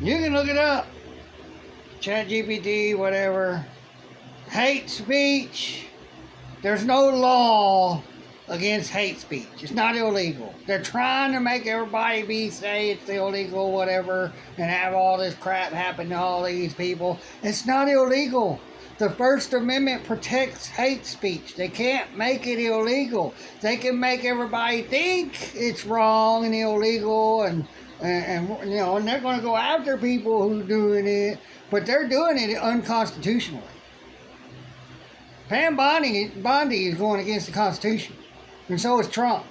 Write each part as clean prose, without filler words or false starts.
You can look it up. ChatGPT, whatever. Hate speech. There's no law against hate speech. It's not illegal. They're trying to make everybody say it's illegal, whatever, and have all this crap happen to all these people. It's not illegal. The First Amendment protects hate speech. They can't make it illegal. They can make everybody think it's wrong and illegal, and you know, and they're going to go after people who are doing it, but they're doing it unconstitutionally. Pam Bondi is going against the Constitution, and so is Trump.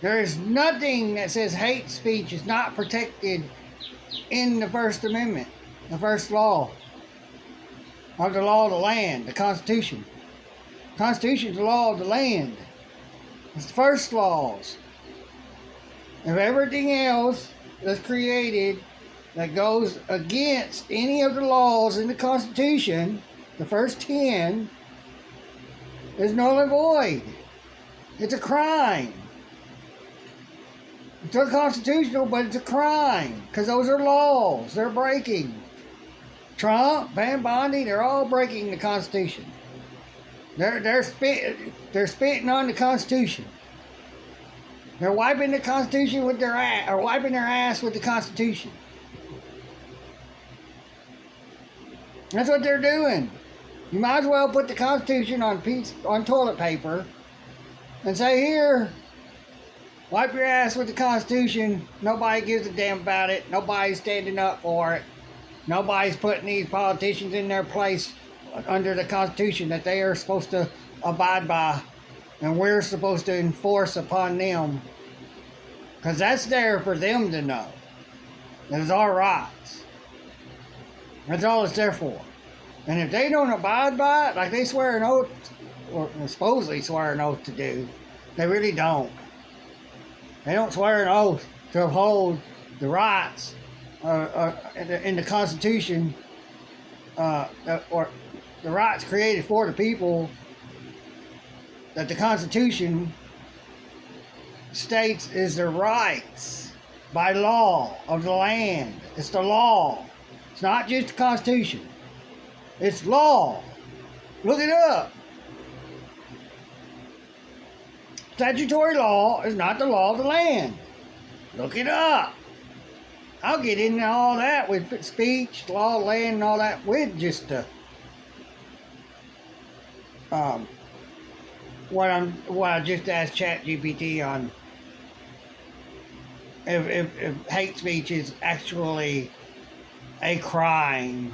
There is nothing that says hate speech is not protected in the First Amendment, the first law of the law of the land, the Constitution. The Constitution is the law of the land. It's the first laws. If everything else that's created that goes against any of the laws in the Constitution, the first 10, is null and void. It's a crime. It's unconstitutional, but it's a crime because those are laws they're breaking. Trump, Pam Bondi, they're all breaking the Constitution. They're spitting on the Constitution. They're wiping the Constitution with their ass, or wiping their ass with the Constitution. That's what they're doing. You might as well put the Constitution on toilet paper and say, here, wipe your ass with the Constitution. Nobody gives a damn about it. Nobody's standing up for it. Nobody's putting these politicians in their place under the Constitution that they are supposed to abide by, and we're supposed to enforce upon them, because that's there for them to know. That is our rights. That's all it's there for. And if they don't abide by it, like they swear an oath, or supposedly swear an oath to do, they really don't. They don't swear an oath to uphold the rights in the Constitution, or the rights created for the people that the Constitution states is their rights by law of the land. It's the law. It's not just the Constitution. It's law. Look it up. Statutory law is not the law of the land. Look it up. I'll get into all that with speech, law, land, and all that with just what I just asked ChatGPT on if hate speech is actually a crime.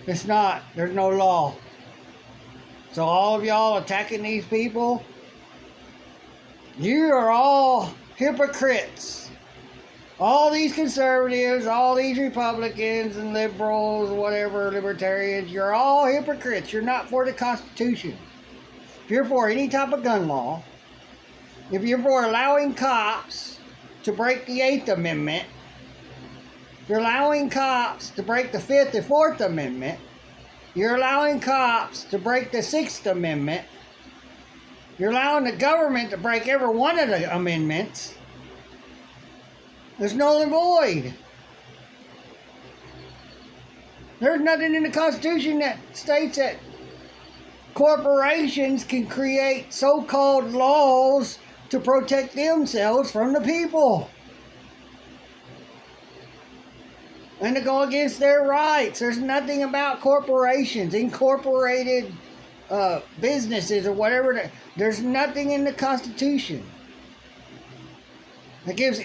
It's not. There's no law. So all of y'all attacking these people, you are all hypocrites. All these conservatives, all these Republicans and liberals, whatever, libertarians, you're all hypocrites. You're not for the Constitution. If you're for any type of gun law, if you're for allowing cops to break the 8th Amendment, if you're allowing cops to break the 5th and 4th Amendment, you're allowing cops to break the 6th Amendment, you're allowing the government to break every one of the amendments, there's null and void. There's nothing in the Constitution that states that corporations can create so-called laws to protect themselves from the people and to go against their rights. There's nothing about corporations, incorporated businesses or whatever. There's nothing in the Constitution that gives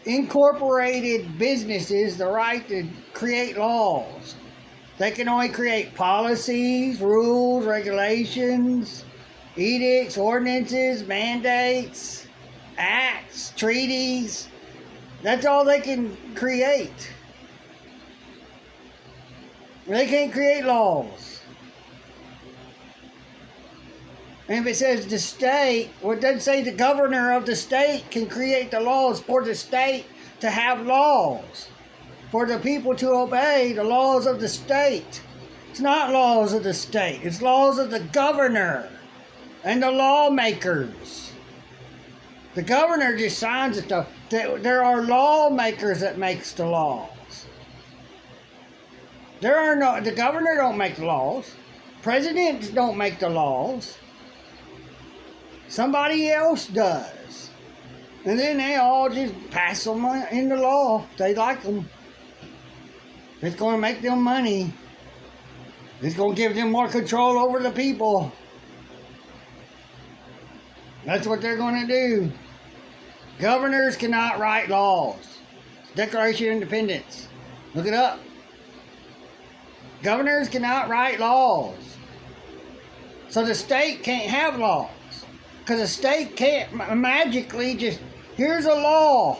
incorporated businesses the right to create laws. They can only create policies, rules, regulations, edicts, ordinances, mandates, acts, treaties. That's all they can create. They can't create laws. And if it says the state, well, it doesn't say the governor of the state can create the laws for the state to have laws, for the people to obey the laws of the state. It's not laws of the state. It's laws of the governor and the lawmakers. The governor just signs the stuff. There are lawmakers that makes the laws. The governor don't make the laws. Presidents don't make the laws. Somebody else does. And then they all just pass them into law. They like them. It's going to make them money. It's going to give them more control over the people. That's what they're going to do. Governors cannot write laws. Declaration of Independence. Look it up. Governors cannot write laws. So the state can't have laws. Because the state can't magically just, here's a law.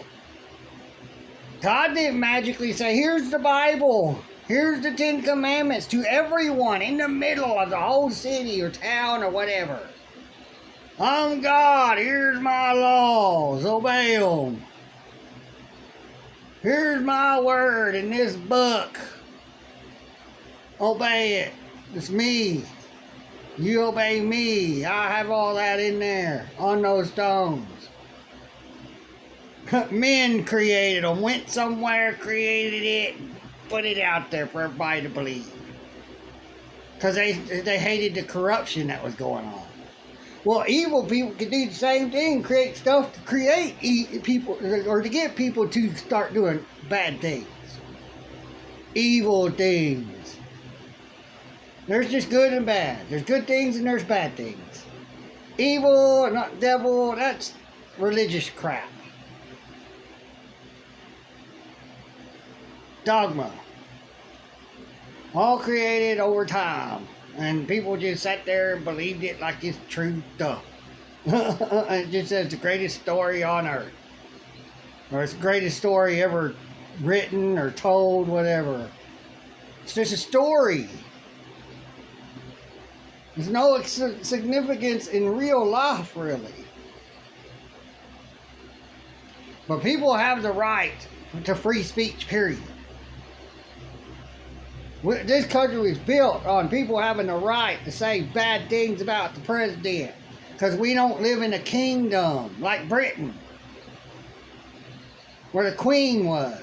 God didn't magically say, here's the Bible. Here's the 10 Commandments to everyone in the middle of the whole city or town or whatever. I'm God. Here's my laws. Obey them. Here's my word in this book. Obey it. It's me. You obey me. I have all that in there on those stones. Men created them. Went somewhere, created it, put it out there for everybody to believe. Because they hated the corruption that was going on. Well, evil people can do the same thing. Create stuff to create people, or to get people to start doing bad things. Evil things. There's just good and bad. There's good things and there's bad things. Evil, not devil, that's religious crap. Dogma. All created over time. And people just sat there and believed it like it's true stuff. It just says the greatest story on earth. Or it's the greatest story ever written or told, whatever. It's just a story. There's no significance in real life, really. But people have the right to free speech, period. This country was built on people having the right to say bad things about the president. Because we don't live in a kingdom like Britain, where the Queen was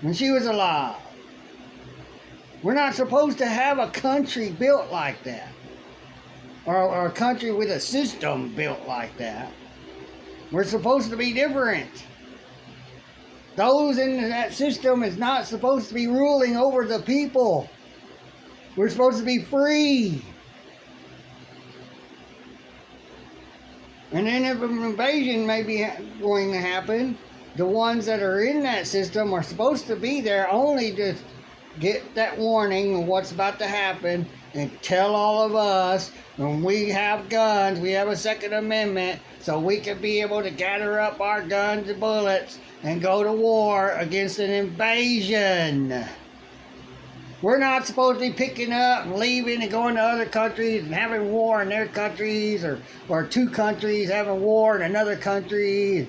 when she was alive. We're not supposed to have a country built like that. Or a country with a system built like that. We're supposed to be different. Those in that system is not supposed to be ruling over the people. We're supposed to be free. And then if an invasion may be going to happen, the ones that are in that system are supposed to be there only to get that warning of what's about to happen and tell all of us when we have guns, we have a Second Amendment, so we can be able to gather up our guns and bullets and go to war against an invasion. We're not supposed to be picking up and leaving and going to other countries and having war in their countries, or two countries having war in another country.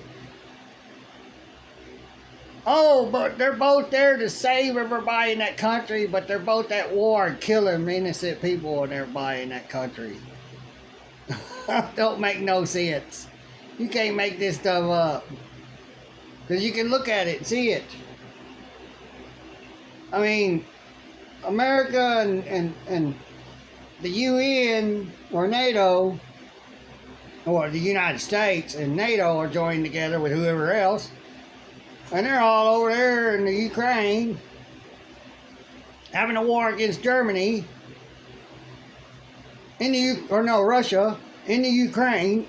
Oh, but they're both there to save everybody in that country, but they're both at war and killing innocent people and everybody in that country. Don't make no sense. You can't make this stuff up. Because you can look at it and see it. I mean, America and the UN or NATO, or the United States and NATO are joined together with whoever else. And they're all over there in the Ukraine having a war against Germany, Russia, in the Ukraine,